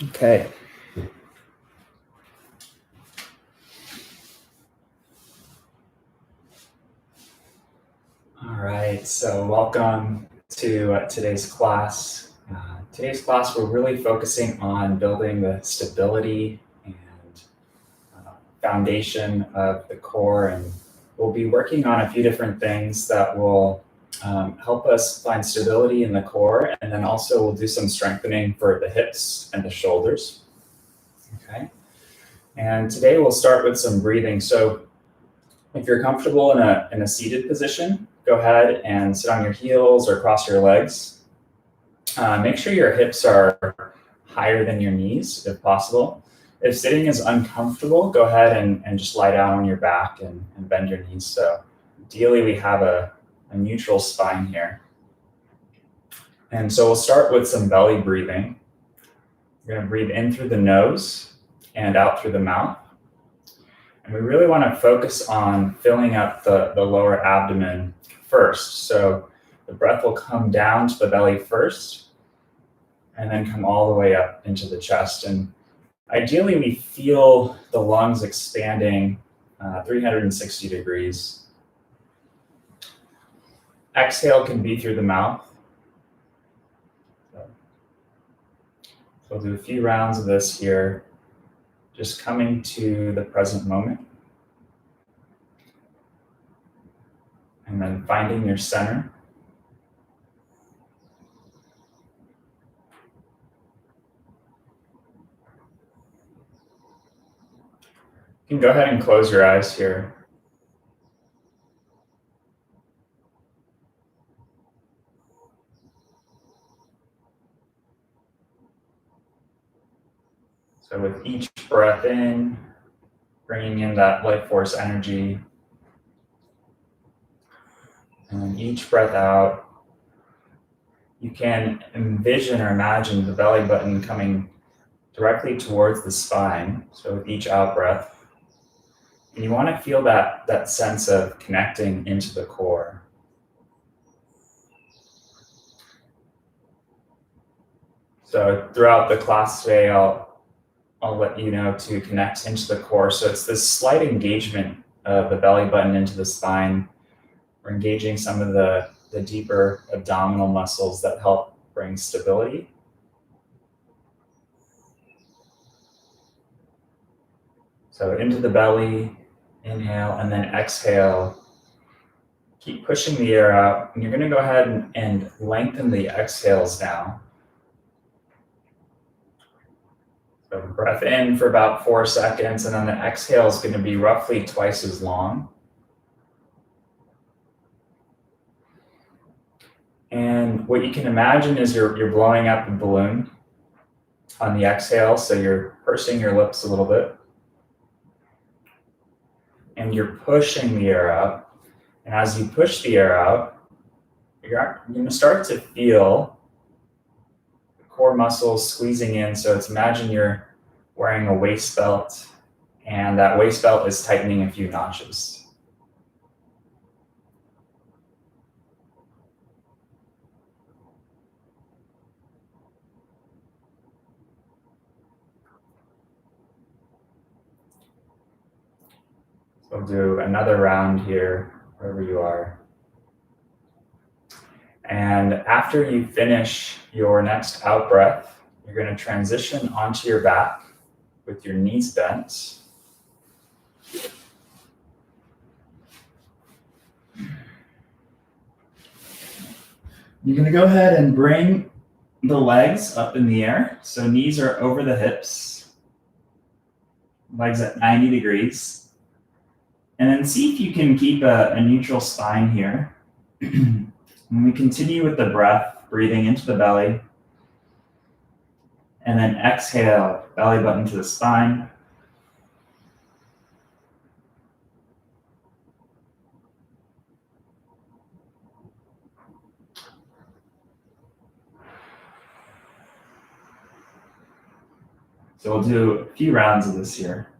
Okay. All right, so welcome to today's class. Today's class, we're really focusing on building the stability and foundation of the core, and we'll be working on a few different things that will help us find stability in the core, and then also we'll do some strengthening for the hips and the shoulders. Okay, and today we'll start with some breathing. So if you're comfortable in a seated position, go ahead and sit on your heels or cross your legs. Make sure your hips are higher than your knees if possible. If sitting is uncomfortable, go ahead and just lie down on your back and bend your knees. So ideally we have a neutral spine here. And so we'll start with some belly breathing. We're going to breathe in through the nose and out through the mouth. And we really want to focus on filling up the lower abdomen first. So the breath will come down to the belly first and then come all the way up into the chest. And ideally, we feel the lungs expanding 360 degrees. Exhale can be through the mouth. So we'll do a few rounds of this here, just coming to the present moment. And then finding your center. You can go ahead and close your eyes here. So with each breath in, bringing in that life force energy. And each breath out, you can envision or imagine the belly button coming directly towards the spine. So with each out breath, and you want to feel that sense of connecting into the core. So throughout the class today, I'll let you know to connect into the core. So it's this slight engagement of the belly button into the spine. We're engaging some of the deeper abdominal muscles that help bring stability. So into the belly, inhale, and then exhale. Keep pushing the air out, and you're going to go ahead and lengthen the exhales now. So breath in for about 4 seconds, and then the exhale is going to be roughly twice as long. And what you can imagine is you're blowing up a balloon on the exhale, so you're pursing your lips a little bit. And you're pushing the air out. And as you push the air out, you're going to start to feel the core muscles squeezing in. So it's imagine you're wearing a waist belt, and that waist belt is tightening a few notches. So we'll do another round here, wherever you are. And after you finish your next out breath, you're going to transition onto your back with your knees bent. You're going to go ahead and bring the legs up in the air. So knees are over the hips, legs at 90 degrees. And then see if you can keep a neutral spine here. And we continue with the breath, breathing into the belly. And then exhale, belly button to the spine. So we'll do a few rounds of this here.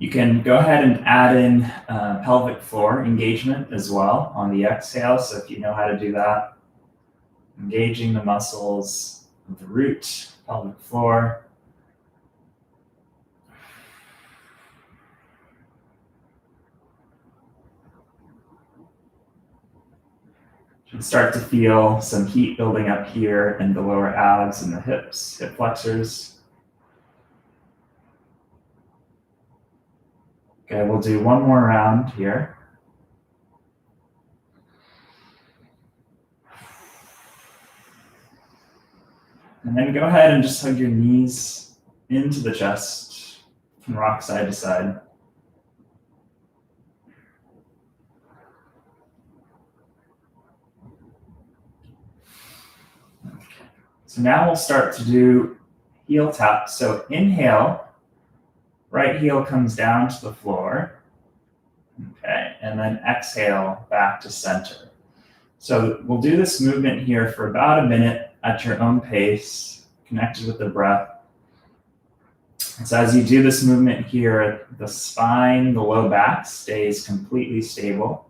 You can go ahead and add in pelvic floor engagement as well on the exhale. So if you know how to do that, engaging the muscles of the root, pelvic floor. Should start to feel some heat building up here in the lower abs and the hips, hip flexors. Okay, we'll do one more round here. And then go ahead and just hug your knees into the chest and rock side to side. So now we'll start to do heel taps. So inhale, right heel comes down to the floor. Okay, and then exhale back to center. So we'll do this movement here for about a minute at your own pace, connected with the breath. And so as you do this movement here, the spine, the low back stays completely stable.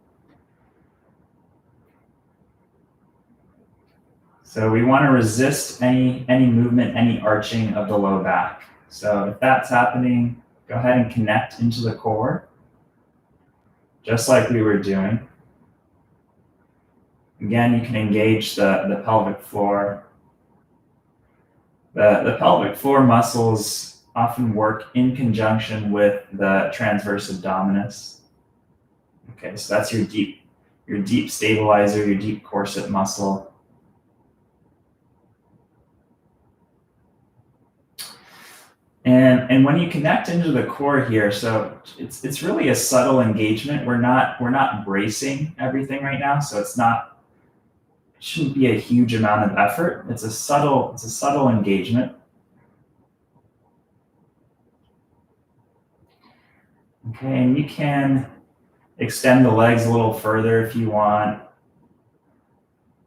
So we want to resist any movement, any arching of the low back. So if that's happening, go ahead and connect into the core, just like we were doing. Again, you can engage the pelvic floor. The pelvic floor muscles often work in conjunction with the transverse abdominis. Okay, so that's your deep stabilizer, your deep corset muscle. And when you connect into the core here, so it's really a subtle engagement. We're not bracing everything right now, so it shouldn't be a huge amount of effort. It's a subtle engagement. Okay, and you can extend the legs a little further if you want.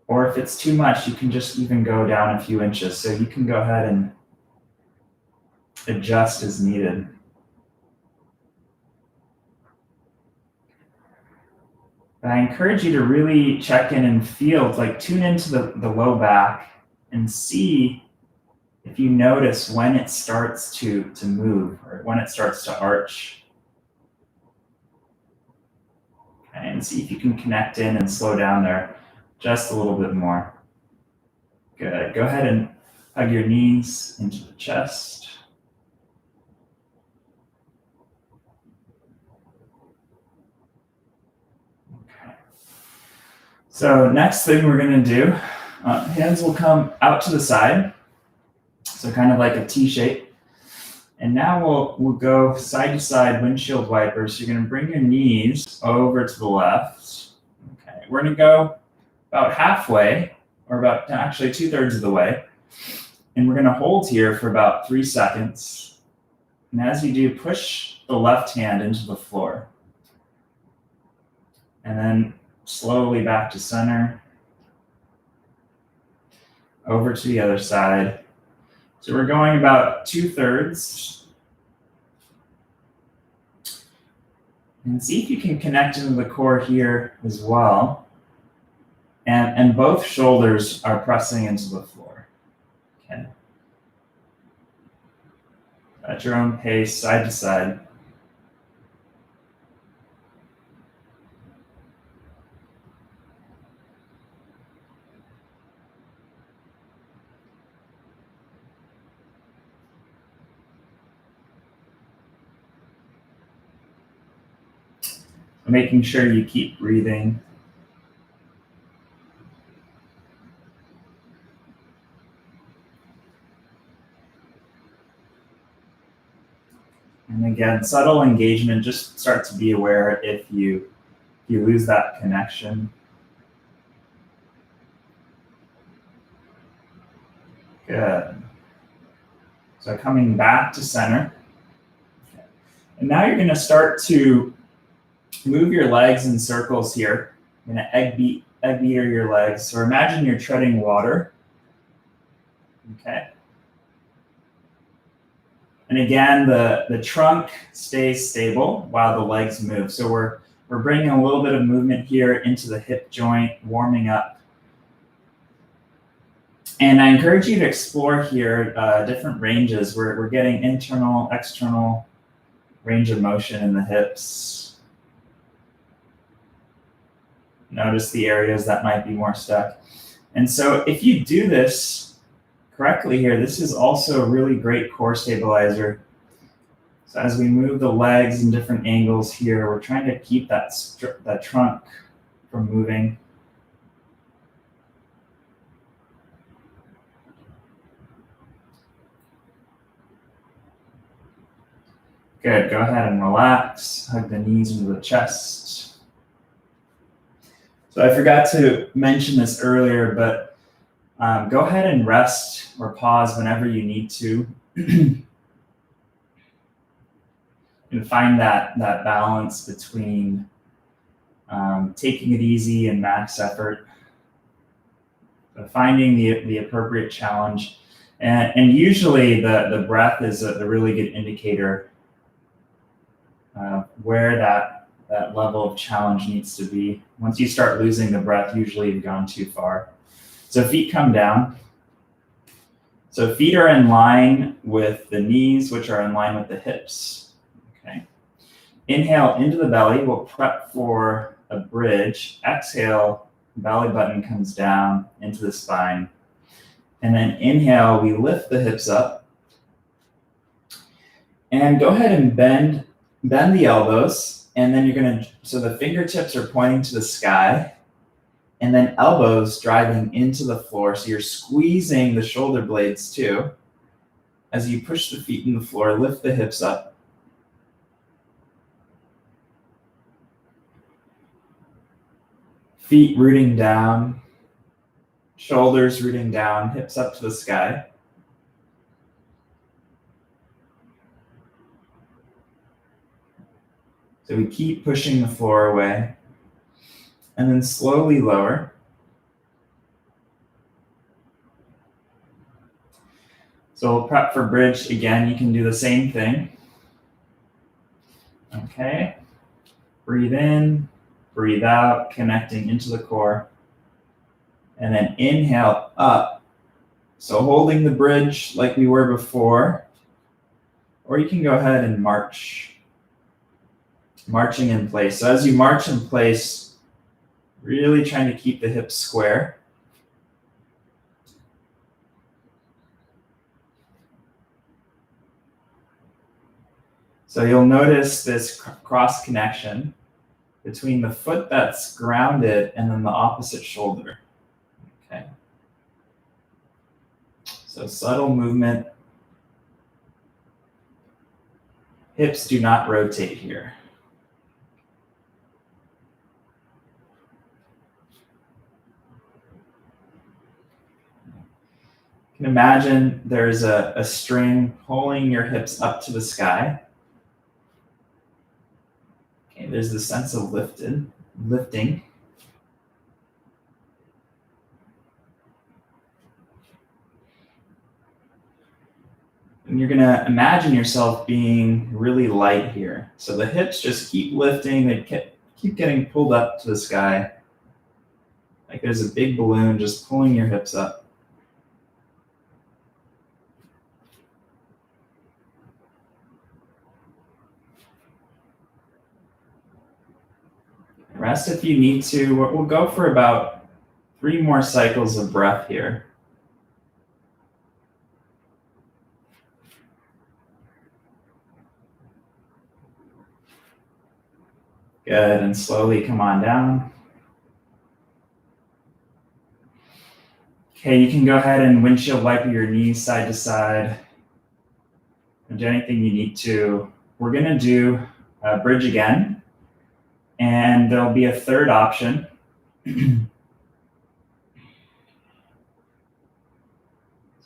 Or if it's too much, you can just even go down a few inches. So you can go ahead and adjust as needed. But I encourage you to really check in and feel, like tune into the low back and see if you notice when it starts to move or when it starts to arch. Okay, and see if you can connect in and slow down there just a little bit more. Good. Go ahead and hug your knees into the chest. Okay. So next thing we're going to do, hands will come out to the side. So kind of like a T shape. And now we'll go side to side windshield wipers. So you're going to bring your knees over to the left. Okay. We're going to go about halfway, or about actually 2/3 of the way. And we're going to hold here for about 3 seconds. And as you do, push the left hand into the floor. And then slowly back to center. Over to the other side. So we're going about 2/3. And see if you can connect into the core here as well. And both shoulders are pressing into the floor. Okay. At your own pace, side to side. Making sure you keep breathing. And again, subtle engagement, just start to be aware if you lose that connection. Good. So coming back to center. Okay. And now you're going to start to move your legs in circles here. You're going to egg beater your legs. So imagine you're treading water. Okay. And again, the trunk stays stable while the legs move. So we're bringing a little bit of movement here into the hip joint, warming up. And I encourage you to explore here different ranges. We're getting internal, external range of motion in the hips. Notice the areas that might be more stuck. And so if you do this correctly here, this is also a really great core stabilizer. So as we move the legs in different angles here, we're trying to keep that trunk from moving. Good, go ahead and relax, hug the knees into the chest. So I forgot to mention this earlier, but go ahead and rest or pause whenever you need to. And find that balance between taking it easy and max effort. Finding the appropriate challenge. And usually the breath is a really good indicator where that level of challenge needs to be. Once you start losing the breath, usually you've gone too far. So feet come down. So feet are in line with the knees, which are in line with the hips. Okay. Inhale into the belly. We'll prep for a bridge. Exhale, belly button comes down into the spine. And then inhale, we lift the hips up. And go ahead and bend the elbows. And then you're going to, so the fingertips are pointing to the sky. And then elbows driving into the floor. So you're squeezing the shoulder blades too. As you push the feet in the floor, lift the hips up. Feet rooting down, shoulders rooting down, hips up to the sky. So we keep pushing the floor away. And then slowly lower. So we'll prep for bridge again. You can do the same thing. Okay. Breathe in, breathe out, connecting into the core. And then inhale up. So holding the bridge like we were before. Or you can go ahead and march. Marching in place. So as you march in place, really trying to keep the hips square. So you'll notice this cross connection between the foot that's grounded and then the opposite shoulder. Okay. So subtle movement. Hips do not rotate here. You can imagine there's a string pulling your hips up to the sky. Okay, there's the sense of lifting. And you're gonna imagine yourself being really light here. So the hips just keep lifting, they keep getting pulled up to the sky. Like there's a big balloon just pulling your hips up. Rest if you need to. We'll go for about 3 more cycles of breath here. Good, and slowly come on down. Okay, you can go ahead and windshield wiper your knees side to side. And do anything you need to. We're gonna do a bridge again. And there'll be a third option. So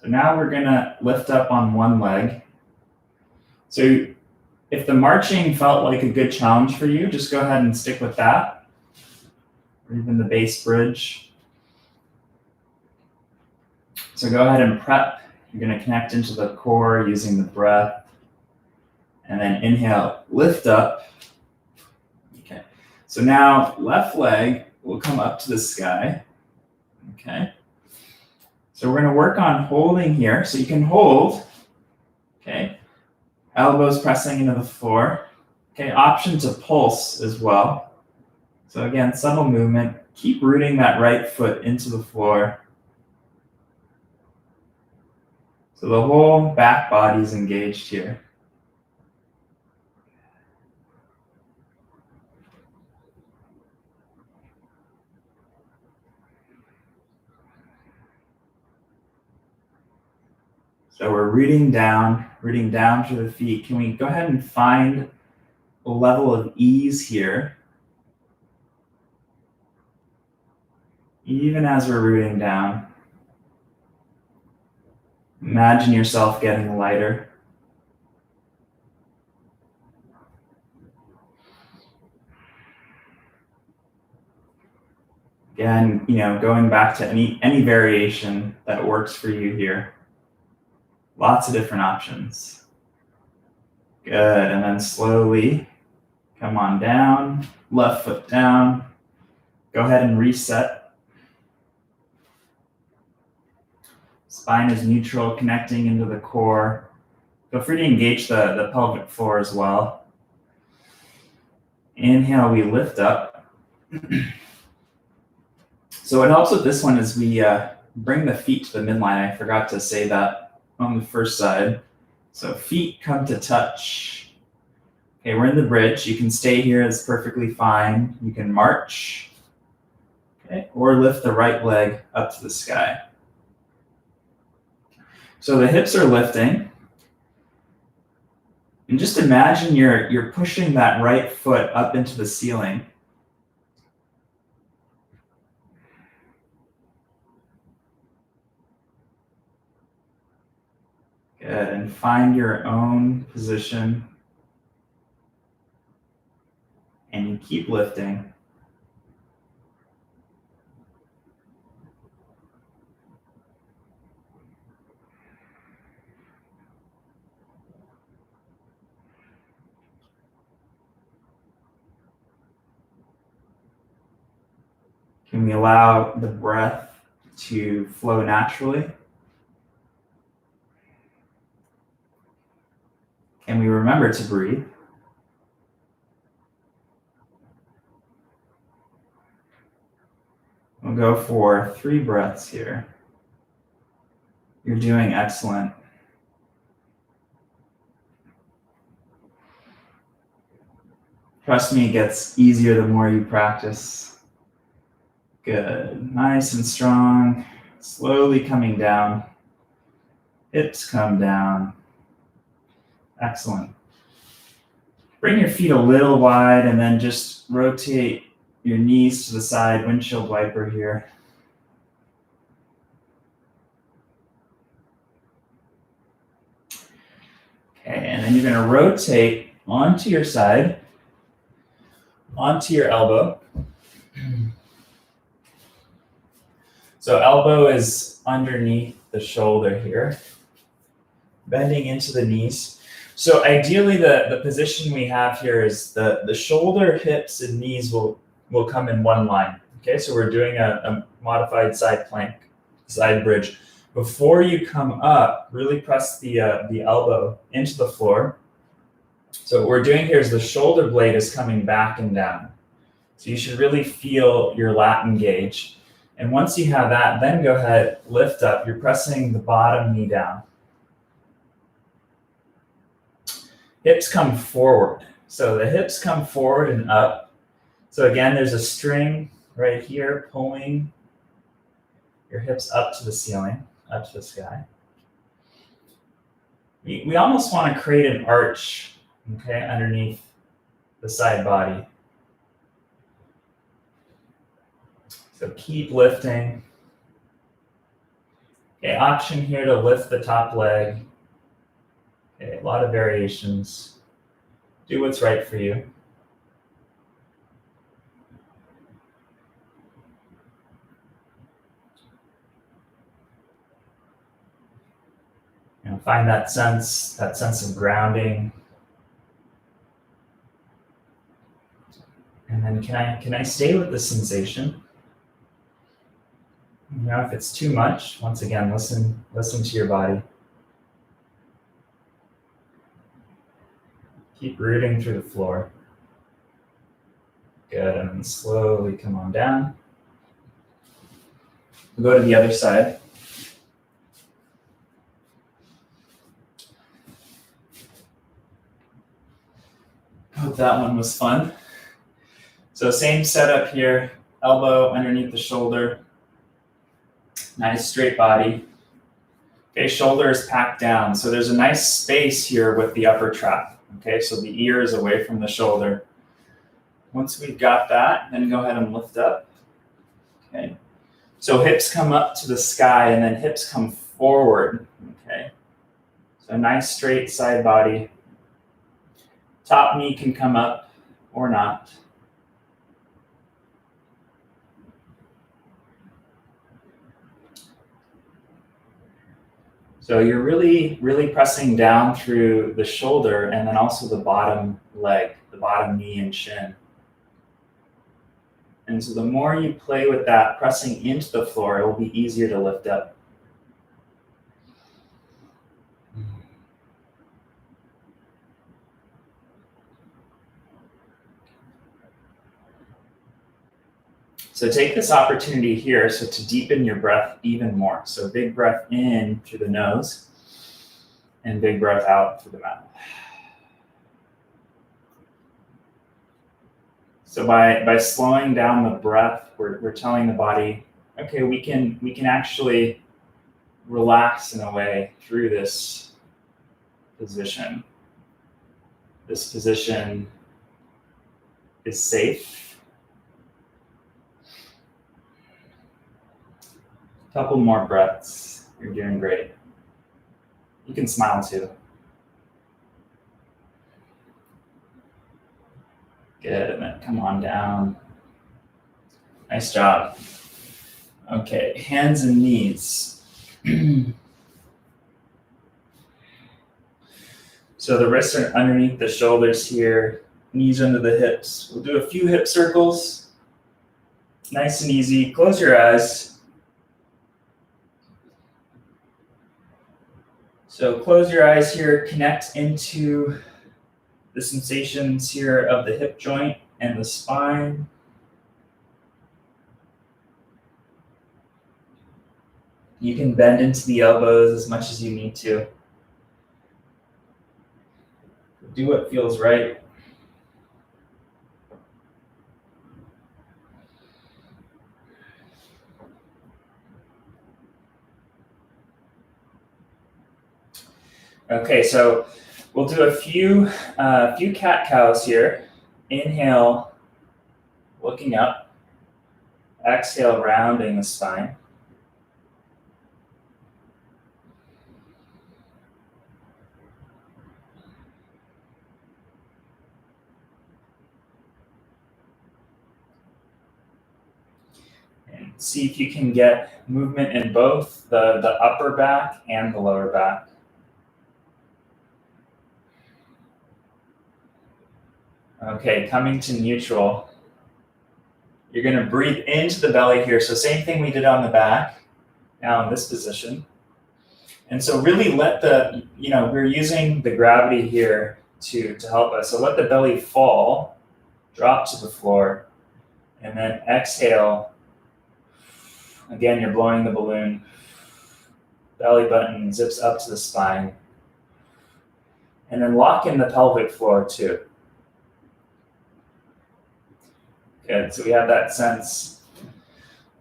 now we're gonna lift up on one leg. So if the marching felt like a good challenge for you, just go ahead and stick with that. Or even the base bridge. So go ahead and prep. You're gonna connect into the core using the breath. And then inhale, lift up. Okay. So now left leg will come up to the sky. Okay. So we're going to work on holding here. So you can hold. Okay. Elbows pressing into the floor. Okay. Option to pulse as well. So again, subtle movement. Keep rooting that right foot into the floor. So the whole back body is engaged here. So we're rooting down through the feet. Can we go ahead and find a level of ease here? Even as we're rooting down, imagine yourself getting lighter. Again, going back to any variation that works for you here. Lots of different options. Good, and then slowly come on down, left foot down. Go ahead and reset. Spine is neutral, connecting into the core. Feel free to engage the pelvic floor as well. Inhale, we lift up. So what helps with this one is we bring the feet to the midline. I forgot to say that on the first side. So feet come to touch. Okay, we're in the bridge. You can stay here, it's perfectly fine. You can march, okay, or lift the right leg up to the sky. So the hips are lifting. And just imagine you're pushing that right foot up into the ceiling. Good, and find your own position. And you keep lifting. Can we allow the breath to flow naturally? Can we remember to breathe? We'll go for 3 breaths here. You're doing excellent. Trust me, it gets easier the more you practice. Good. Nice and strong. Slowly coming down. Hips come down. Excellent. Bring your feet a little wide and then just rotate your knees to the side, windshield wiper here. Okay, and then you're going to rotate onto your side, onto your elbow. So elbow is underneath the shoulder here, bending into the knees. So ideally the position we have here is the shoulder, hips, and knees will come in one line. Okay, so we're doing a modified side plank, side bridge. Before you come up, really press the elbow into the floor. So what we're doing here is the shoulder blade is coming back and down. So you should really feel your lat engage. And once you have that, then go ahead, lift up. You're pressing the bottom knee down. Hips come forward. So the hips come forward and up. So again, there's a string right here pulling your hips up to the ceiling, up to the sky. We almost want to create an arch, okay, underneath the side body. So keep lifting. Okay, option here to lift the top leg. Okay, a lot of variations. Do what's right for you. Find that sense of grounding. And can I stay with the sensation? You know, if it's too much, once again, listen to your body. Keep rooting through the floor. Good, and then slowly come on down. We'll go to the other side. Hope that one was fun. So same setup here, elbow underneath the shoulder. Nice straight body. Okay, shoulder is packed down. So there's a nice space here with the upper trap. Okay, so the ear is away from the shoulder. Once we've got that, then go ahead and lift up. Okay, so hips come up to the sky and then hips come forward. Okay, so nice straight side body. Top knee can come up or not. So you're really, really pressing down through the shoulder and then also the bottom leg, the bottom knee and shin. And so the more you play with that, pressing into the floor, it will be easier to lift up. So take this opportunity here to deepen your breath even more. So big breath in through the nose and big breath out through the mouth. So by slowing down the breath, we're telling the body, okay, we can actually relax in a way through this position. This position is safe. Couple more breaths. You're doing great. You can smile too. Good, and then come on down. Nice job. Okay, hands and knees. So the wrists are underneath the shoulders here, knees under the hips. We'll do a few hip circles. Nice and easy. Close your eyes. So close your eyes here, connect into the sensations here of the hip joint and the spine. You can bend into the elbows as much as you need to. Do what feels right. Okay, so we'll do a few cat-cows here. Inhale, looking up. Exhale, rounding the spine. And see if you can get movement in both the upper back and the lower back. Okay, coming to neutral. You're going to breathe into the belly here. So same thing we did on the back, now in this position. And so really let we're using the gravity here to help us. So let the belly fall, drop to the floor, and then exhale. Again, you're blowing the balloon. Belly button zips up to the spine. And then lock in the pelvic floor too. Good, so we have that sense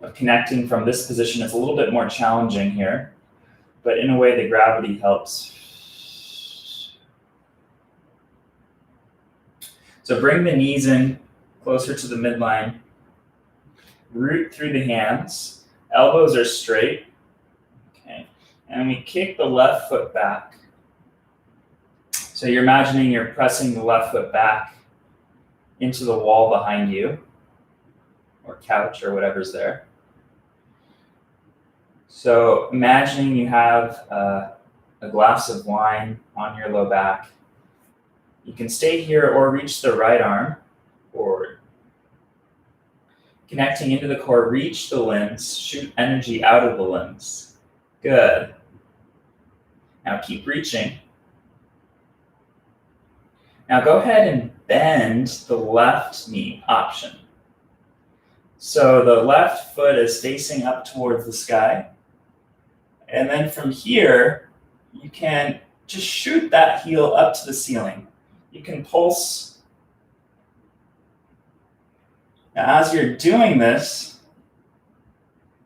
of connecting from this position. It's a little bit more challenging here, but in a way the gravity helps. So bring the knees in closer to the midline. Root through the hands. Elbows are straight. Okay, and we kick the left foot back. So you're imagining you're pressing the left foot back into the wall behind you, or couch, or whatever's there. So imagining you have a glass of wine on your low back. You can stay here or reach the right arm forward. Connecting into the core, reach the limbs, shoot energy out of the limbs. Good. Now keep reaching. Now go ahead and bend the left knee option. So the left foot is facing up towards the sky. And then from here, you can just shoot that heel up to the ceiling. You can pulse. Now, as you're doing this,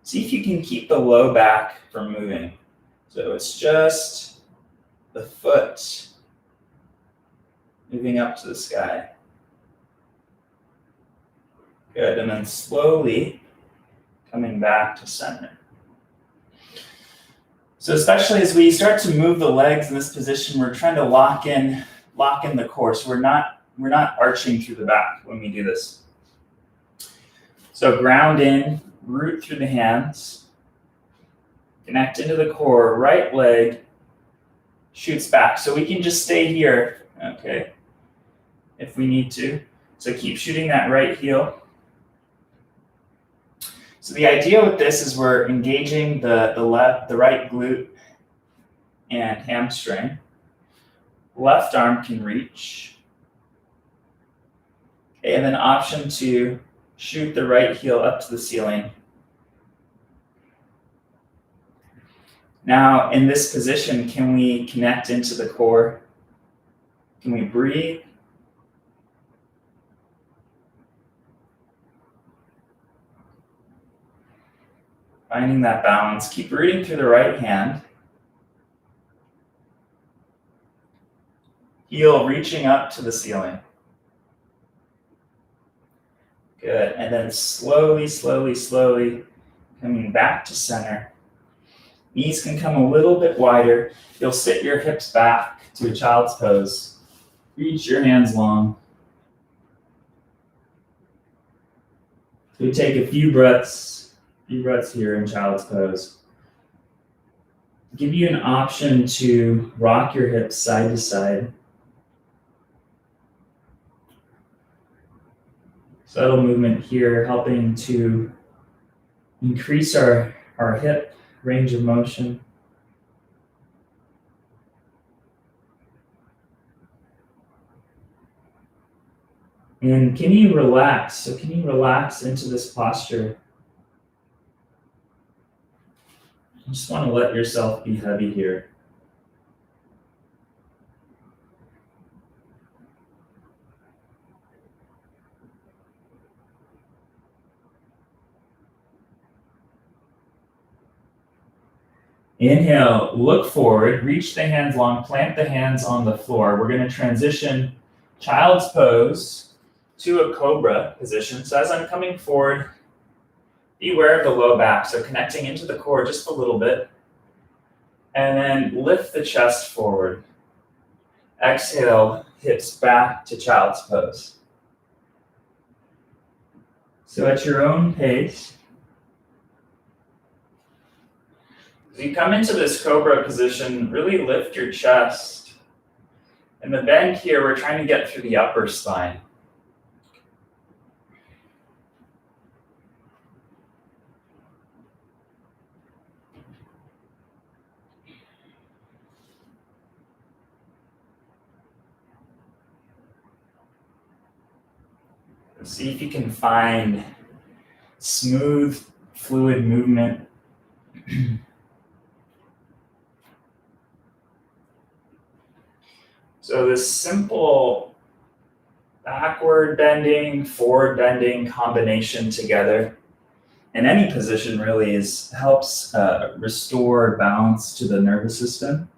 see if you can keep the low back from moving. So it's just the foot moving up to the sky. Good, and then slowly coming back to center. So especially as we start to move the legs in this position, we're trying to lock in the core. So we're not arching through the back when we do this. So ground in, root through the hands, connect into the core, right leg shoots back. So we can just stay here, okay, if we need to. So keep shooting that right heel. So the idea with this is we're engaging the right glute and hamstring. Left arm can reach. Okay, and then option 2, shoot the right heel up to the ceiling. Now in this position, can we connect into the core? Can we breathe? Finding that balance. Keep rooting through the right hand. Heel reaching up to the ceiling. Good. And then slowly, slowly, slowly coming back to center. Knees can come a little bit wider. You'll sit your hips back to a child's pose. Reach your hands long. So we take a few breaths here in child's pose. Give you an option to rock your hips side to side. Subtle movement here, helping to increase our hip range of motion. And can you relax? So can you relax into this posture? You just want to let yourself be heavy here. Inhale, look forward, reach the hands long, plant the hands on the floor. We're going to transition child's pose to a cobra position. So as I'm coming forward, be aware of the low back. So connecting into the core just a little bit. And then lift the chest forward. Exhale, hips back to child's pose. So at your own pace, as you come into this cobra position, really lift your chest. And the bend here, we're trying to get through the upper spine. See if you can find smooth, fluid movement. So this simple backward bending, forward bending combination together in any position really helps restore balance to the nervous system.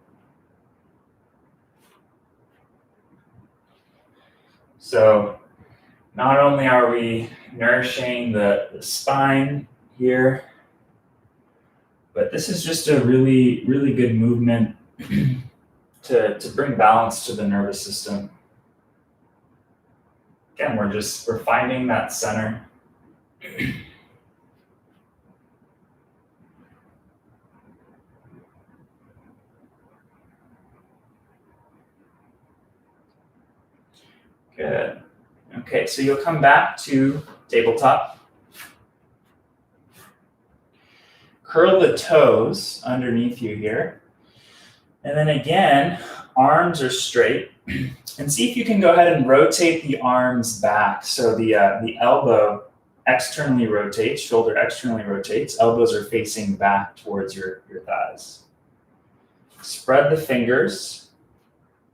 So not only are we nourishing the spine here, but this is just a really, really good movement to bring balance to the nervous system. Again, we're finding that center. Good. Okay, so you'll come back to tabletop. Curl the toes underneath you here. And then again, arms are straight. And see if you can go ahead and rotate the arms back. So the elbow externally rotates, shoulder externally rotates, elbows are facing back towards your thighs. Spread the fingers,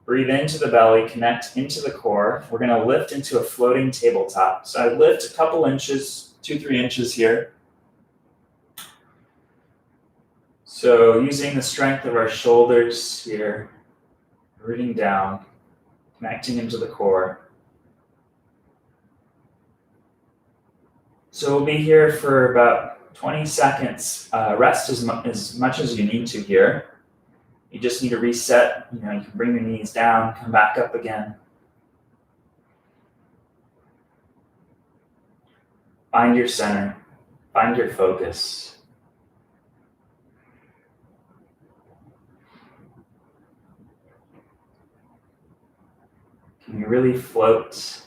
breathe into the belly, connect into the core. We're gonna lift into a floating tabletop. So I lift a couple inches, 2-3 inches here. So using the strength of our shoulders here, rooting down, connecting into the core. So we'll be here for about 20 seconds. Rest as much as you need to here. You just need to reset. You can bring your knees down, come back up again. Find your center, find your focus. Can you really float?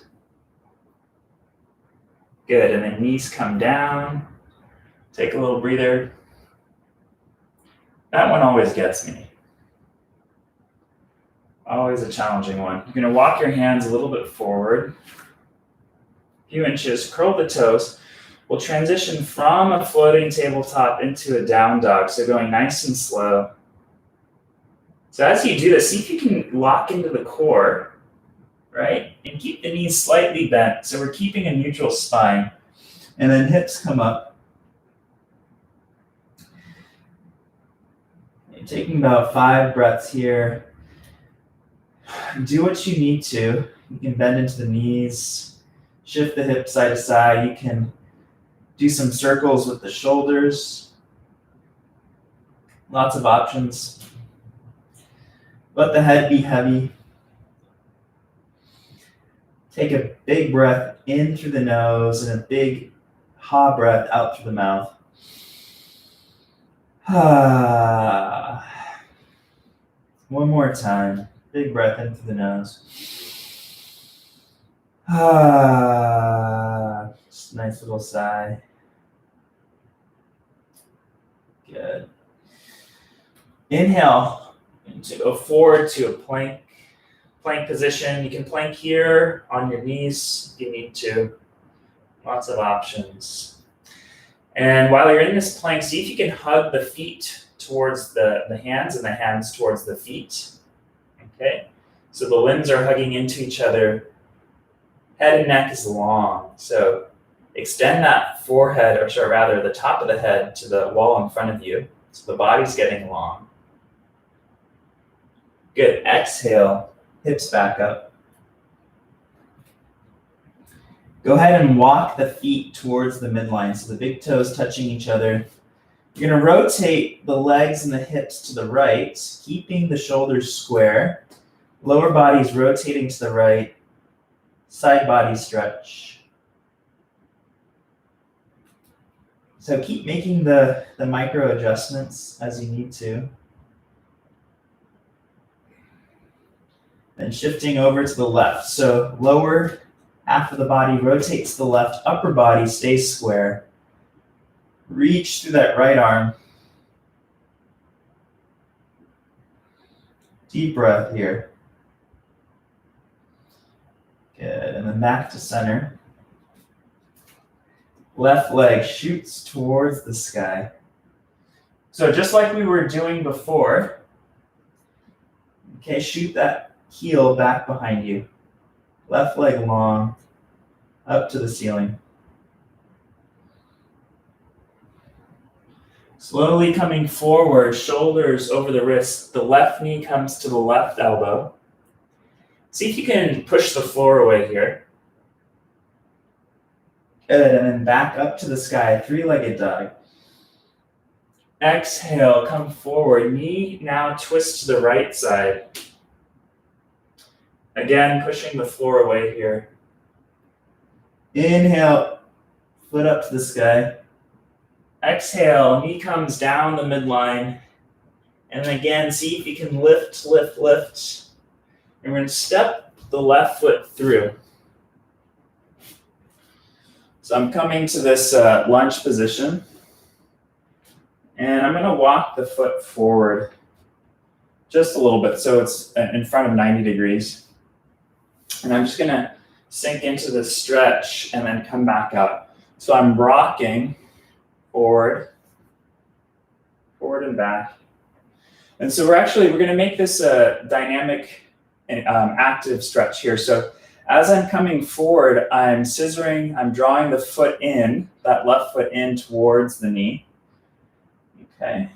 Good, and then knees come down. Take a little breather. That one always gets me. Always a challenging one. You're gonna walk your hands a little bit forward. A few inches, curl the toes. We'll transition from a floating tabletop into a down dog, so going nice and slow. So as you do this, see if you can lock into the core, right? And keep the knees slightly bent. So we're keeping a neutral spine. And then hips come up. You're taking about 5 breaths here. Do what you need to. You can bend into the knees, shift the hips side to side. You can do some circles with the shoulders. Lots of options. Let the head be heavy. Take a big breath in through the nose and a big ha breath out through the mouth. One more time. Big breath in through the nose. Just a nice little sigh. Good. Inhale to go forward to a plank position. You can plank here on your knees if you need to. Lots of options. And while you're in this plank, see if you can hug the feet towards the hands and the hands towards the feet. Okay? So the limbs are hugging into each other. Head and neck is long. So extend that forehead, or rather the top of the head to the wall in front of you. So the body's getting long. Good. Exhale. Hips back up. Go ahead and walk the feet towards the midline, so the big toes touching each other. You're going to rotate the legs and the hips to the right, keeping the shoulders square. Lower body's rotating to the right. Side body stretch. So keep making the micro adjustments as you need to. Then shifting over to the left. So lower half of the body rotates to the left, upper body stays square. Reach through that right arm. Deep breath here. Good, and then back to center. Left leg shoots towards the sky. So just like we were doing before, okay, shoot that heel back behind you. Left leg long, up to the ceiling. Slowly coming forward, shoulders over the wrists. The left knee comes to the left elbow. See if you can push the floor away here. Good, and then back up to the sky, 3-legged dog. Exhale, come forward. Knee now twist to the right side. Again, pushing the floor away here. Inhale, foot up to the sky. Exhale, knee comes down the midline. And again, see if you can lift, lift, lift. And we're going to step the left foot through. So I'm coming to this lunge position. And I'm gonna walk the foot forward just a little bit so it's in front of 90 degrees. And I'm just gonna sink into this stretch and then come back up. So I'm rocking forward and back. And so we're gonna make this a dynamic and active stretch here. So as I'm coming forward, I'm scissoring, I'm drawing the foot in, that left foot in towards the knee. Okay.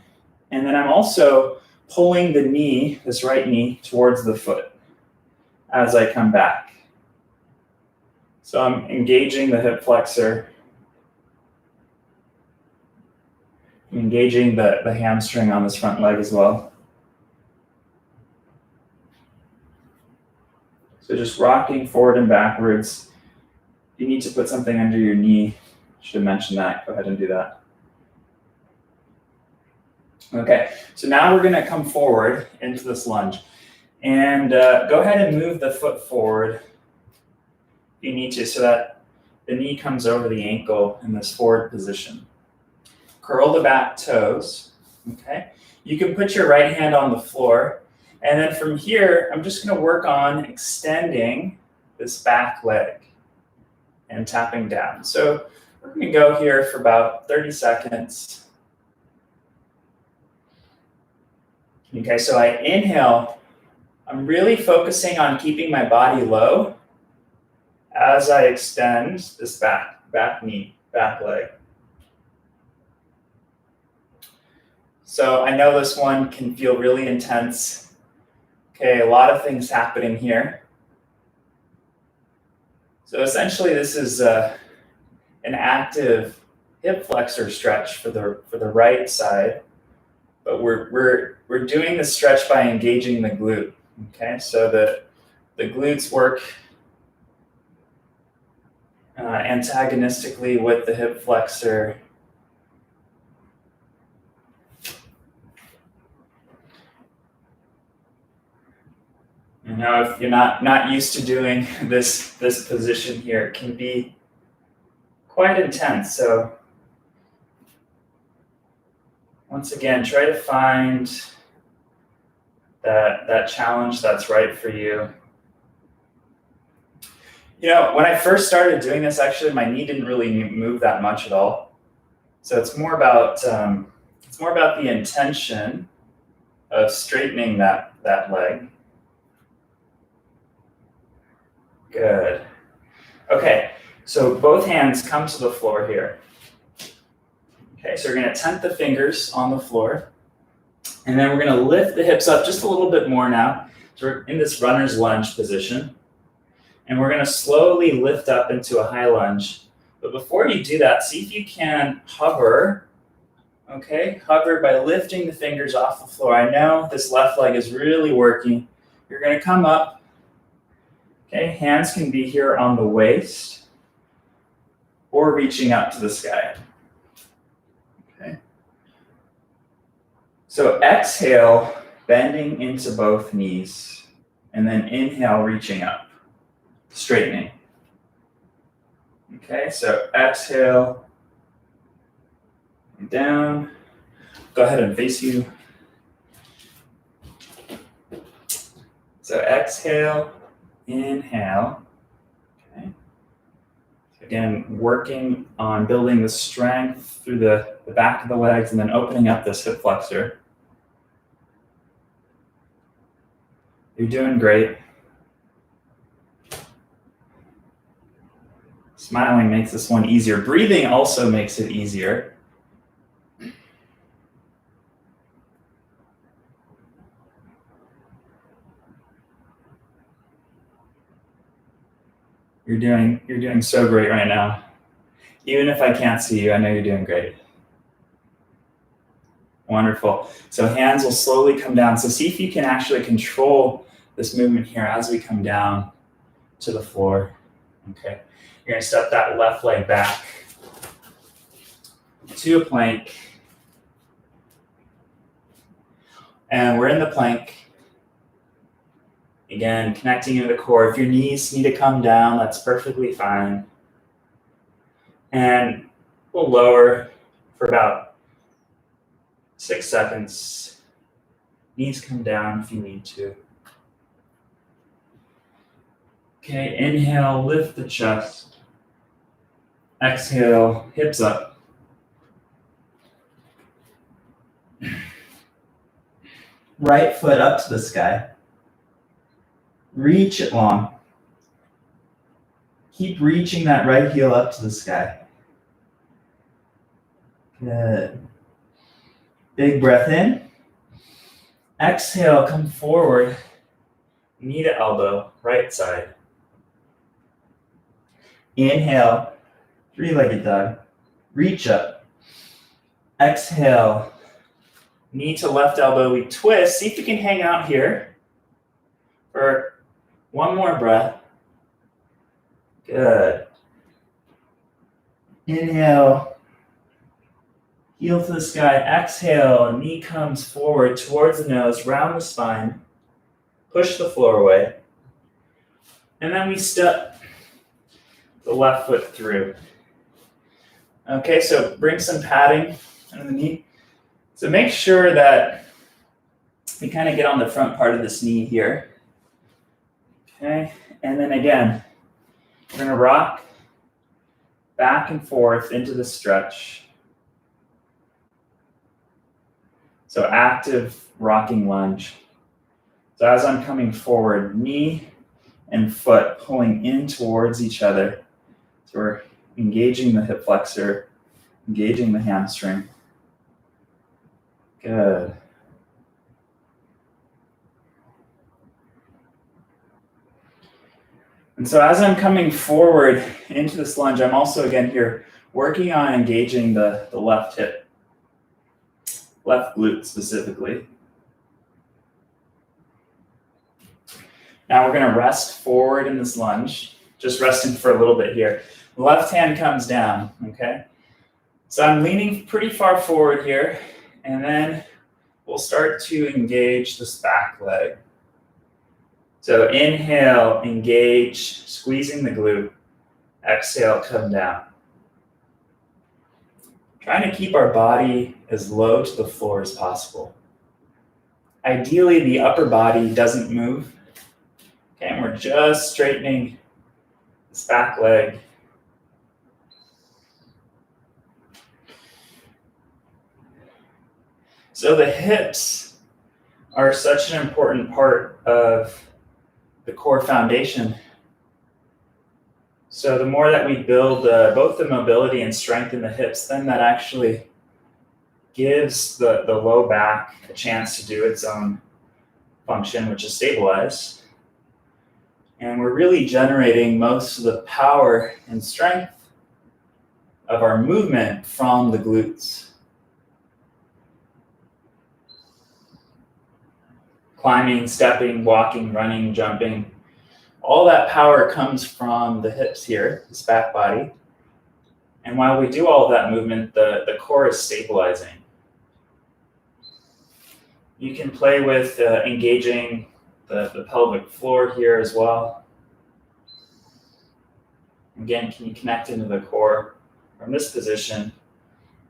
And then I'm also pulling the knee, this right knee, towards the foot as I come back. So I'm engaging the hip flexor, I'm engaging the hamstring on this front leg as well. So just rocking forward and backwards. If you need to put something under your knee, I should have mentioned that. Go ahead and do that. Okay, so now we're gonna come forward into this lunge. And go ahead and move the foot forward if you need to so that the knee comes over the ankle in this forward position. Curl the back toes, okay? You can put your right hand on the floor. And then from here, I'm just gonna work on extending this back leg and tapping down. So we're gonna go here for about 30 seconds. Okay, so I inhale. I'm really focusing on keeping my body low as I extend this back knee, back leg. So I know this one can feel really intense. Okay, a lot of things happening here. So essentially this is an active hip flexor stretch for the right side, but we're doing the stretch by engaging the glute. Okay, so the glutes work antagonistically with the hip flexor. You know, if you're not used to doing this position here, it can be quite intense. So once again, try to find that challenge that's right for you. You know, when I first started doing this, actually, my knee didn't really move that much at all. So it's more about the intention of straightening that leg. Good. Okay, so both hands come to the floor here. Okay, so we're gonna tent the fingers on the floor, and then we're gonna lift the hips up just a little bit more now. So we're in this runner's lunge position, and we're gonna slowly lift up into a high lunge. But before you do that, see if you can hover, okay? Hover by lifting the fingers off the floor. I know this left leg is really working. You're gonna come up. Okay, hands can be here on the waist or reaching up to the sky. Okay. So exhale, bending into both knees, and then inhale, reaching up, straightening. Okay, so exhale, down. Go ahead and face you. So exhale, inhale. Okay. So again, working on building the strength through the back of the legs and then opening up this hip flexor. You're doing great. Smiling makes this one easier. Breathing also makes it easier. You're doing so great right now. Even if I can't see you, I know you're doing great. Wonderful. So hands will slowly come down. So see if you can actually control this movement here as we come down to the floor. Okay. You're gonna step that left leg back to a plank. And we're in the plank. Again, connecting into the core. If your knees need to come down, that's perfectly fine. And we'll lower for about 6 seconds. Knees come down if you need to. Okay, inhale, lift the chest. Exhale, hips up. Right foot up to the sky. Reach it long. Keep reaching that right heel up to the sky. Good. Big breath in. Exhale, come forward. Knee to elbow, right side. Inhale, three-legged dog. Reach up. Exhale, knee to left elbow, we twist. See if you can hang out here for one more breath. Good. Inhale, heel to the sky. Exhale, knee comes forward towards the nose, round the spine. Push the floor away. And then we step the left foot through. Okay, so bring some padding under the knee. So make sure that we kind of get on the front part of this knee here. Okay, and then again, we're gonna rock back and forth into the stretch. So active rocking lunge. So as I'm coming forward, knee and foot pulling in towards each other. So we're engaging the hip flexor, engaging the hamstring. Good. And so as I'm coming forward into this lunge, I'm also again here working on engaging the left hip, left glute specifically. Now we're going to rest forward in this lunge, just resting for a little bit here. The left hand comes down, okay? So I'm leaning pretty far forward here, and then we'll start to engage this back leg. So inhale, engage, squeezing the glute. Exhale, come down. Trying to keep our body as low to the floor as possible. Ideally, the upper body doesn't move. Okay, and we're just straightening this back leg. So the hips are such an important part of the core foundation. So the more that we build both the mobility and strength in the hips, then that actually gives the low back a chance to do its own function, which is stabilize. And we're really generating most of the power and strength of our movement from the glutes. Climbing, stepping, walking, running, jumping. All that power comes from the hips here, this back body. And while we do all of that movement, the core is stabilizing. You can play with engaging the pelvic floor here as well. Again, can you connect into the core from this position?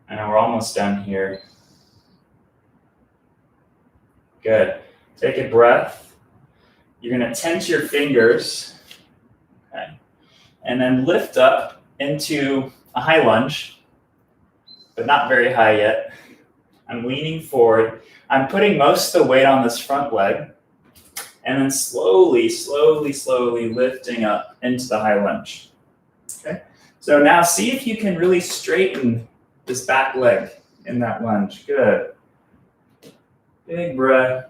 I know we're almost done here. Good. Take a breath. You're going to tense your fingers, okay, and then lift up into a high lunge, but not very high yet. I'm leaning forward. I'm putting most of the weight on this front leg, and then slowly, slowly, slowly lifting up into the high lunge. Okay. So now see if you can really straighten this back leg in that lunge. Good. Big breath.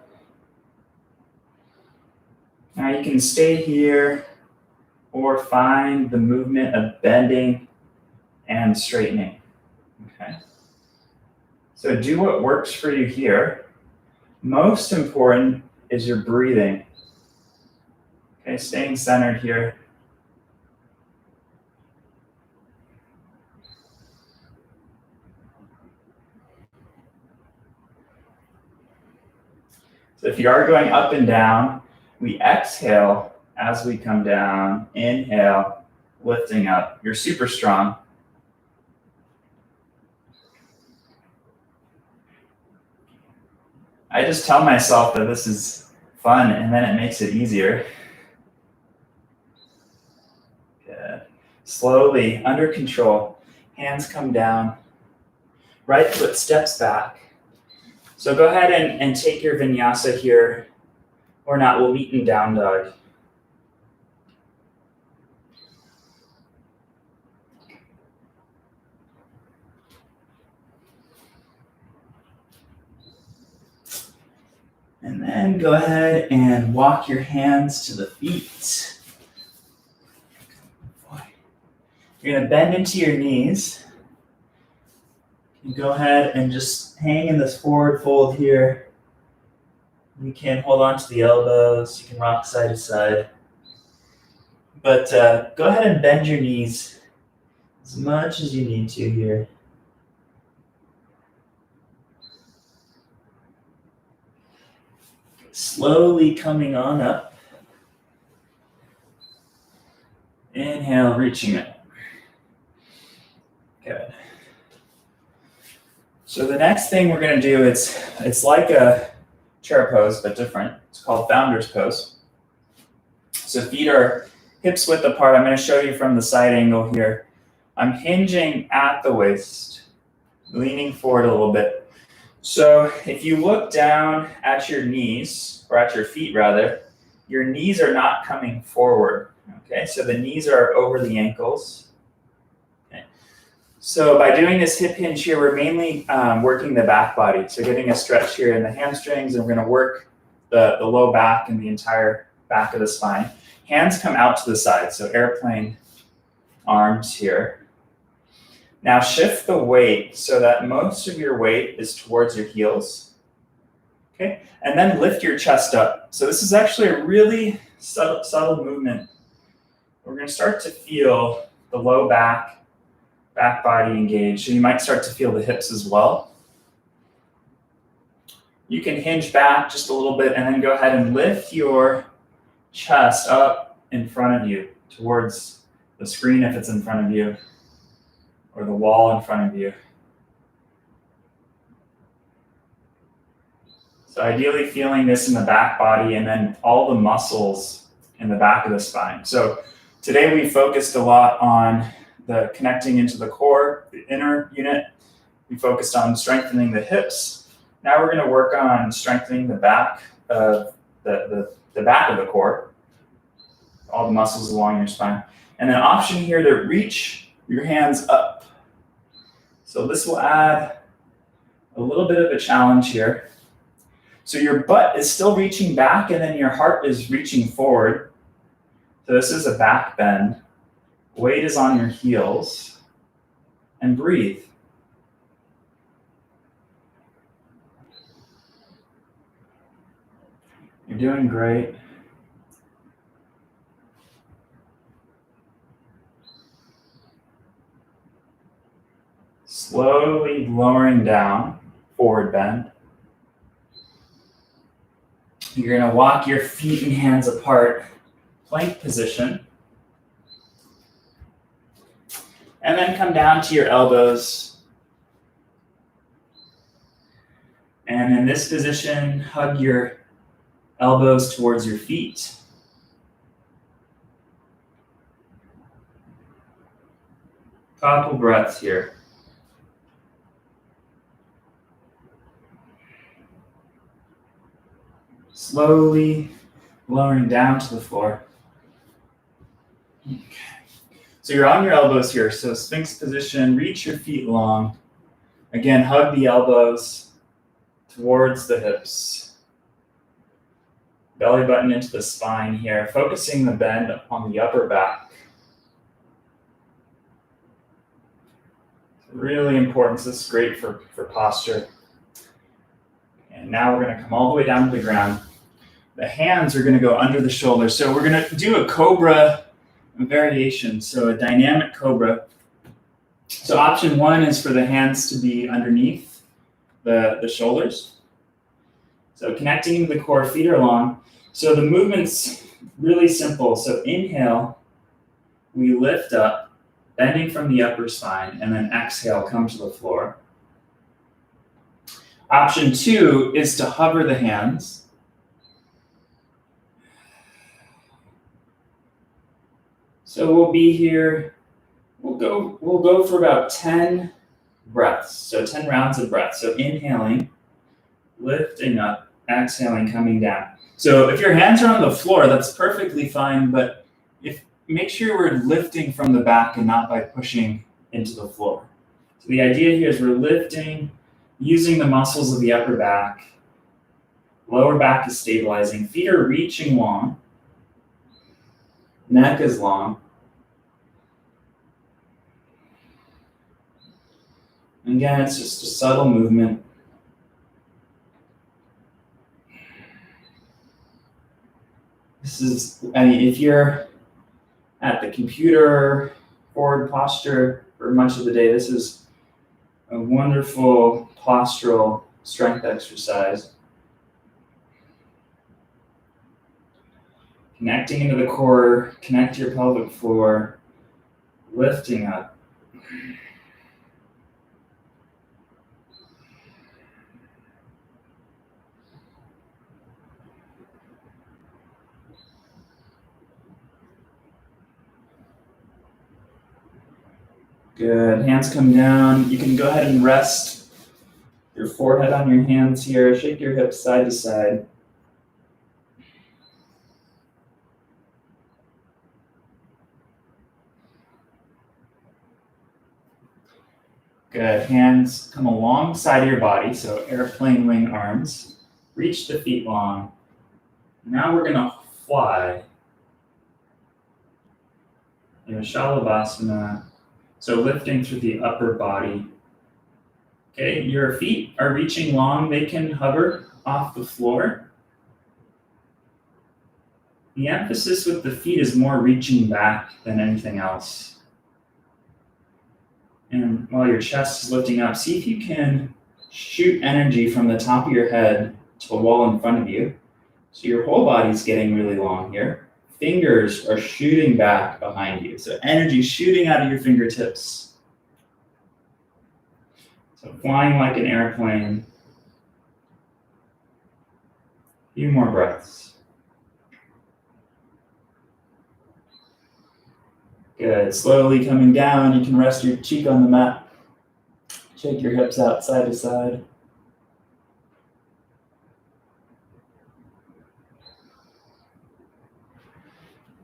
Now you can stay here or find the movement of bending and straightening. Okay. So do what works for you here. Most important is your breathing. Okay, staying centered here. So if you are going up and down, we exhale as we come down, inhale, lifting up. You're super strong. I just tell myself that this is fun and then it makes it easier. Good. Slowly, under control. Hands come down. Right foot steps back. So go ahead and take your vinyasa here, or not, we'll meet in down dog. And then go ahead and walk your hands to the feet. You're gonna bend into your knees. You go ahead and just hang in this forward fold here. You can hold on to the elbows. You can rock side to side. But go ahead and bend your knees as much as you need to here. Slowly coming on up. Inhale, reaching it. Good. So the next thing we're going to do, it's like a chair pose, but different. It's called founder's pose. So feet are hips width apart. I'm going to show you from the side angle here. I'm hinging at the waist, leaning forward a little bit. So if you look down at your knees, or at your feet rather, your knees are not coming forward. Okay, so the knees are over the ankles. Okay. So by doing this hip hinge here, we're mainly working the back body. So getting a stretch here in the hamstrings, and we're going to work the low back and the entire back of the spine. Hands come out to the side, so airplane arms here. Now shift the weight so that most of your weight is towards your heels. Okay, and then lift your chest up. So this is actually a really subtle movement. We're going to start to feel the low back body engaged, and you might start to feel the hips as well. You can hinge back just a little bit and then go ahead and lift your chest up in front of you towards the screen if it's in front of you, or the wall in front of you. So ideally feeling this in the back body and then all the muscles in the back of the spine. So today we focused a lot on the connecting into the core, the inner unit. We focused on strengthening the hips. Now we're going to work on strengthening the back of the back of the core, all the muscles along your spine. And an option here to reach your hands up. So this will add a little bit of a challenge here. So your butt is still reaching back and then your heart is reaching forward. So this is a back bend. Weight is on your heels. And breathe. You're doing great. Slowly lowering down, forward bend. You're going to walk your feet and hands apart, plank position. And then come down to your elbows. And in this position, hug your elbows towards your feet. Couple breaths here. Slowly lowering down to the floor. Okay. So you're on your elbows here. So Sphinx position, reach your feet long. Again, hug the elbows towards the hips. Belly button into the spine here, focusing the bend on the upper back. Really important. This is great for posture. And now we're going to come all the way down to the ground. The hands are going to go under the shoulders. So we're going to do a cobra variation, so a dynamic cobra. So option one is for the hands to be underneath the shoulders. So connecting the core, feet are long. So the movement's really simple. So inhale, we lift up, bending from the upper spine, and then exhale, come to the floor. Option 2 is to hover the hands. So we'll be here, we'll go for about 10 breaths, so 10 rounds of breath. So inhaling, lifting up, exhaling, coming down. So if your hands are on the floor, that's perfectly fine, but make sure we're lifting from the back and not by pushing into the floor. So the idea here is we're lifting, using the muscles of the upper back. Lower back is stabilizing. Feet are reaching long. Neck is long. Again, it's just a subtle movement. This is, if you're at the computer, forward posture for much of the day, this is a wonderful postural strength exercise. Connecting into the core, connect to your pelvic floor, lifting up. Good, hands come down. You can go ahead and rest your forehead on your hands here. Shake your hips side to side. Good, hands come alongside of your body, so airplane wing arms. Reach the feet long. Now we're gonna fly in a Shalabhasana. So lifting through the upper body. Okay, your feet are reaching long. They can hover off the floor. The emphasis with the feet is more reaching back than anything else. And while your chest is lifting up, see if you can shoot energy from the top of your head to the wall in front of you. So your whole body's getting really long here. Fingers are shooting back behind you. So energy shooting out of your fingertips. So flying like an airplane. A few more breaths. Good, slowly coming down. You can rest your cheek on the mat. Shake your hips out side to side.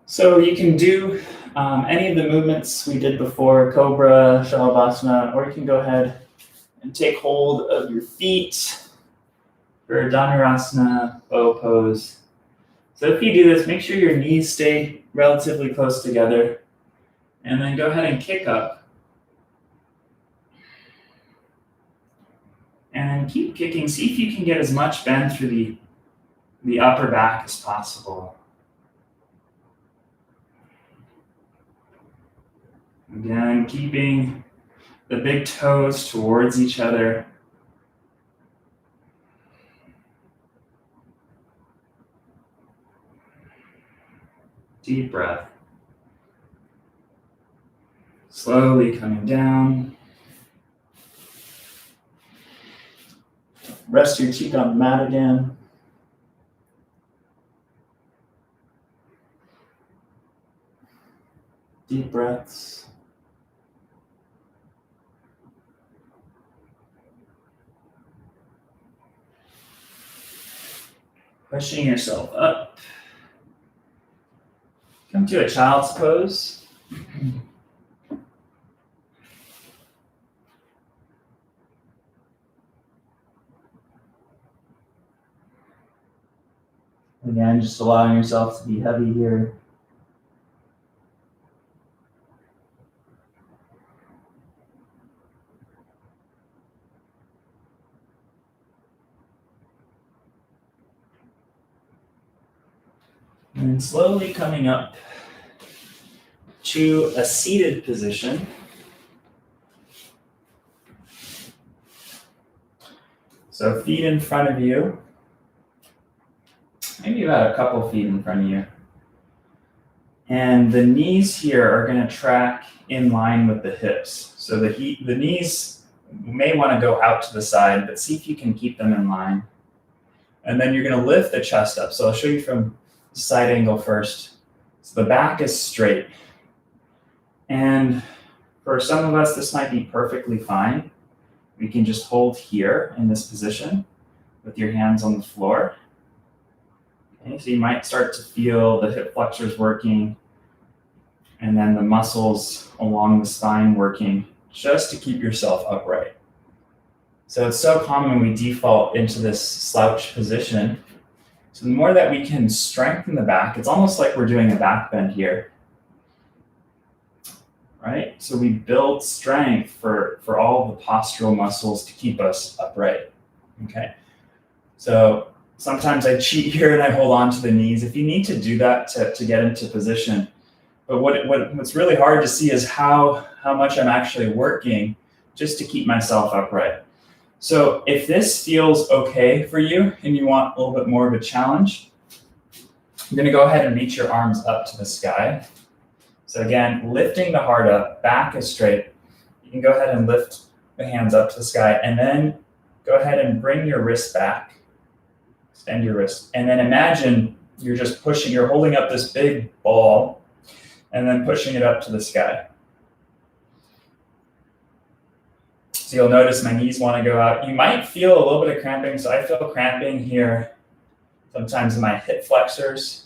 So you can do any of the movements we did before, Cobra, Shalabhasana, or you can go ahead and take hold of your feet for Dhanurasana, bow pose. So if you do this, make sure your knees stay relatively close together, and then go ahead and kick up. And keep kicking. See if you can get as much bend through the upper back as possible. Again, keeping the big toes towards each other. Deep breath. Slowly coming down. Rest your cheek on the mat again. Deep breaths. Pushing yourself up. Come to a child's pose. Again, just allowing yourself to be heavy here. And slowly coming up to a seated position. So feet in front of you. Maybe about a couple feet in front of you. And the knees here are going to track in line with the hips. So the knees You may want to go out to the side, but see if you can keep them in line. And then you're going to lift the chest up. So I'll show you from side angle first. So the back is straight. And for some of us, this might be perfectly fine. We can just hold here in this position with your hands on the floor. Okay, so you might start to feel the hip flexors working and then the muscles along the spine working just to keep yourself upright. So it's so common we default into this slouch position. So the more that we can strengthen the back, it's almost like we're doing a back bend here. Right? So we build strength for all the postural muscles to keep us upright. Okay. So sometimes I cheat here and I hold on to the knees. If you need to do that to get into position. But what's really hard to see is how much I'm actually working just to keep myself upright. So if this feels okay for you and you want a little bit more of a challenge, you're going to go ahead and reach your arms up to the sky. So again, lifting the heart up, back is straight. You can go ahead and lift the hands up to the sky and then go ahead and bring your wrist back. Extend your wrist. And then imagine you're just pushing, you're holding up this big ball and then pushing it up to the sky. So you'll notice my knees want to go out. You might feel a little bit of cramping. So I feel cramping here, sometimes in my hip flexors.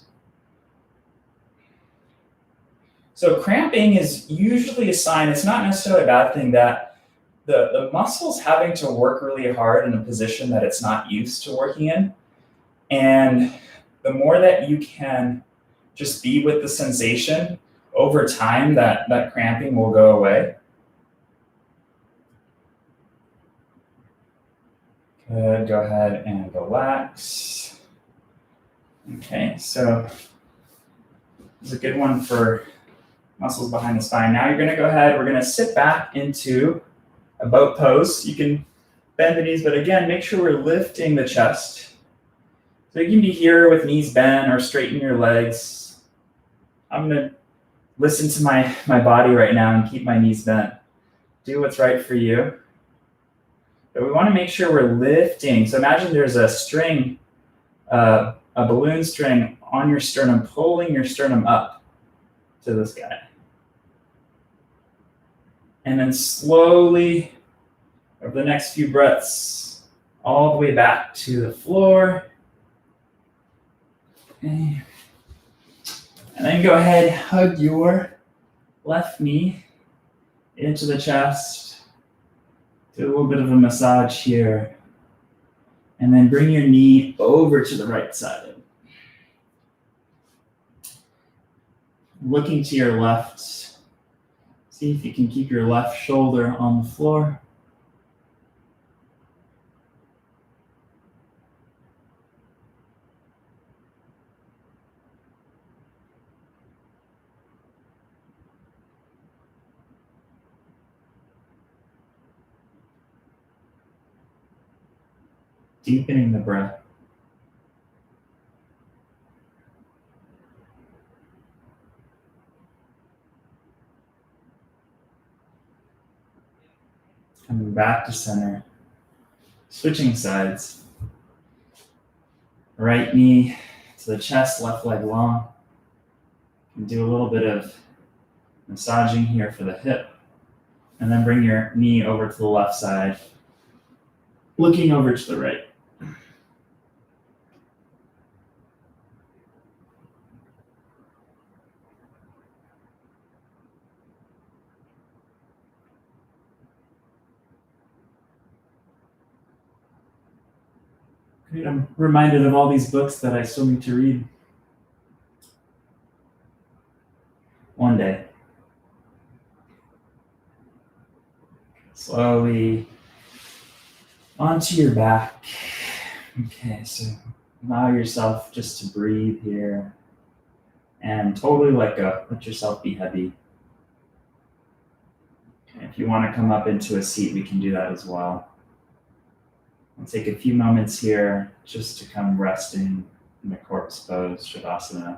So cramping is usually a sign, it's not necessarily a bad thing, that the muscle's having to work really hard in a position that it's not used to working in. And the more that you can just be with the sensation, over time that cramping will go away. Good, go ahead and relax. Okay, so this is a good one for muscles behind the spine. Now you're going to go ahead, we're going to sit back into a boat pose. You can bend the knees, but again, make sure we're lifting the chest. So you can be here with knees bent or straighten your legs. I'm going to listen to my body right now and keep my knees bent. Do what's right for you. But we want to make sure we're lifting. So imagine there's a string, a balloon string on your sternum, pulling your sternum up to the sky. And then slowly, over the next few breaths, all the way back to the floor. Okay. And then go ahead, hug your left knee into the chest. Do a little bit of a massage here. And then bring your knee over to the right side. Looking to your left. See if you can keep your left shoulder on the floor. Deepening the breath. Coming back to center. Switching sides. Right knee to the chest, left leg long. You can do a little bit of massaging here for the hip. And then bring your knee over to the left side. Looking over to the right. Great. I'm reminded of all these books that I still need to read. One day. Slowly onto your back. Okay, so allow yourself just to breathe here and totally let go. Let yourself be heavy. Okay, if you want to come up into a seat, we can do that as well. I'll take a few moments here just to come resting in the corpse pose, Shavasana.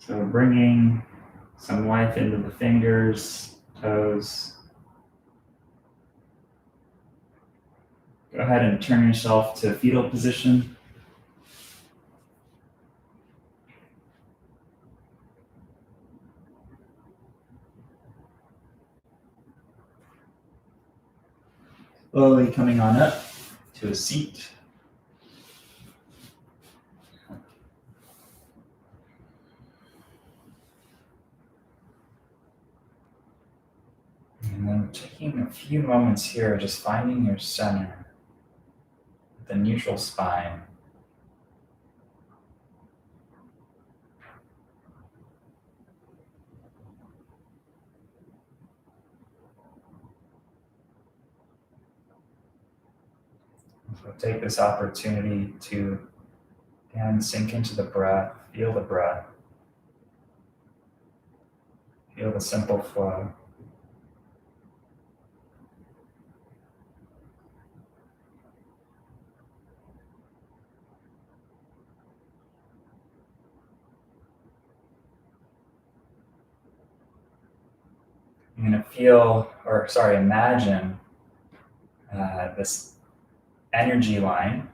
So bringing some life into the fingers, toes. Go ahead and turn yourself to fetal position. Slowly coming on up to a seat. And then taking a few moments here, just finding your center, the neutral spine. So take this opportunity to, again, sink into the breath, feel the breath, feel the simple flow. You're going to imagine this energy line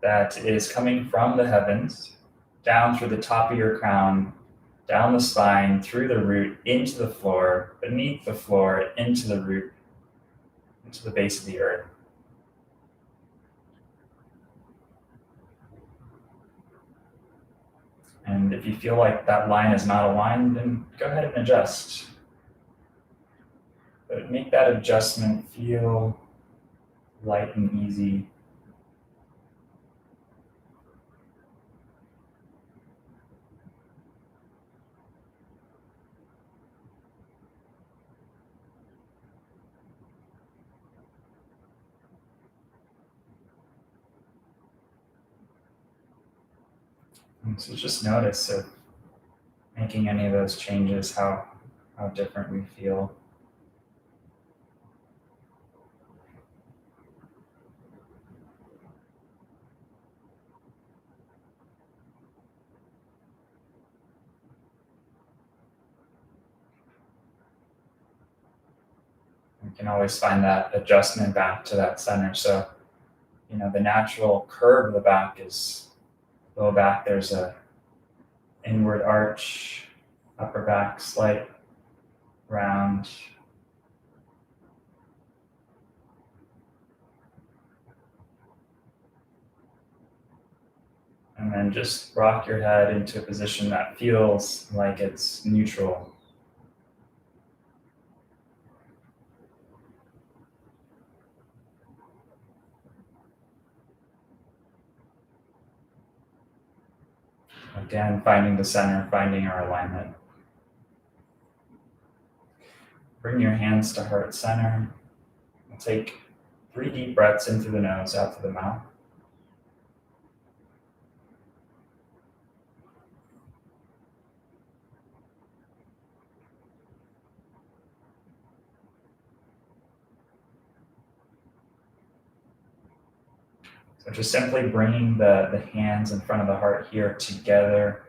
that is coming from the heavens, down through the top of your crown, down the spine, through the root, into the floor, beneath the floor, into the root, into the base of the earth. And if you feel like that line is not aligned, then go ahead and adjust. But make that adjustment feel light and easy. And so just notice if making any of those changes, how different we feel. We can always find that adjustment back to that center. So, the natural curve of the back is low back. There's a inward arch, upper back slight round. And then just rock your head into a position that feels like it's neutral. Again, finding the center, finding our alignment. Bring your hands to heart center. We'll take 3 deep breaths in through the nose, out through the mouth. So just simply bringing the hands in front of the heart here together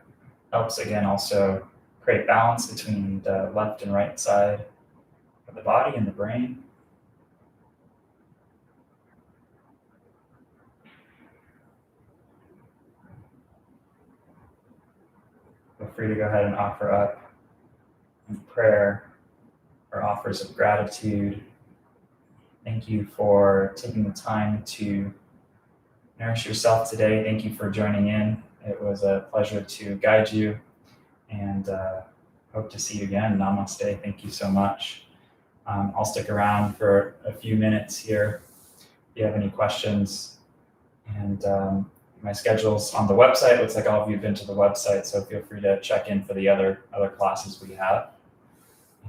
helps, again, also create balance between the left and right side of the body and the brain. Feel free to go ahead and offer up in prayer or offers of gratitude. Thank you for taking the time to nourish yourself today. Thank you for joining in. It was a pleasure to guide you, and hope to see you again. Namaste. Thank you so much. I'll stick around for a few minutes here if you have any questions. And my schedule's on the website. Looks like all of you have been to the website, so feel free to check in for the other classes we have.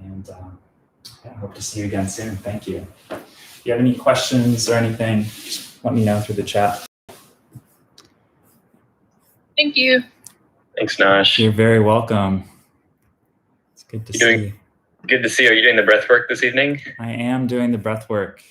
And hope to see you again soon. Thank you. If you have any questions or anything, just let me know through the chat. Thank you. Thanks, Nash. You're very welcome. It's good to see you. Good to see you. Are you doing the breath work this evening? I am doing the breath work.